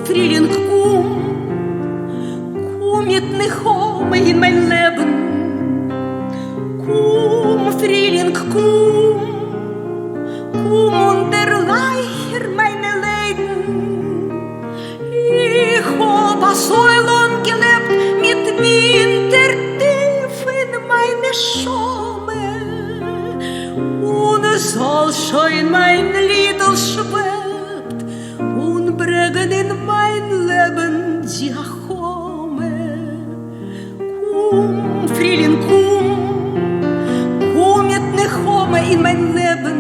Frühling mit nicht in mein Leben. Frühling und erleichter meine Leiden. Ich hab so lang gelebt mit Wintertief in meine Schamme. Und soll schon mein Liedl schwebt und bringen in mein Leben die Achome. Frühling, mit ne Chome in mein Leben.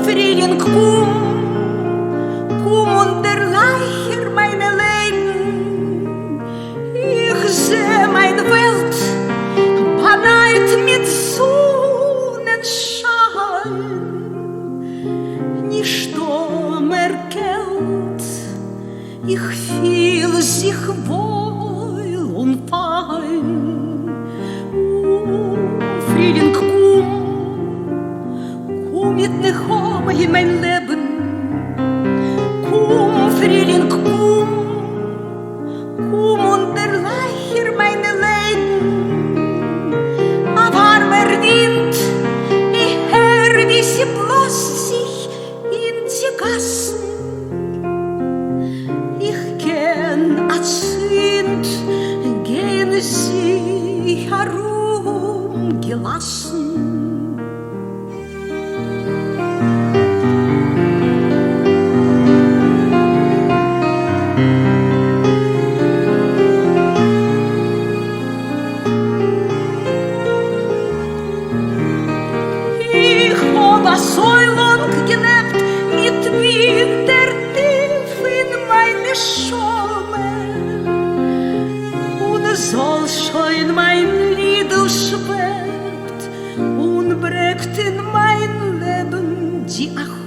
Frühling, und erleichter meine Leiden. Ich seh meine Welt beneit mit Sonnenschein. Ничто mehr kält, ich fühl sich wohl und fein. Frühling, mit ne Chome in mein Leben. Frühling, und erleichter meine Leiden. Ein warmer Wind, ich hör, wie sie bläst sich in die Gassen. Ich kenn als Wind, gehen sie herumgelassen. So lang gelebt mit Wintertief in meine Schamme. Und soll schon mein Liedl schwebt und bringt in mein Leben die Achome.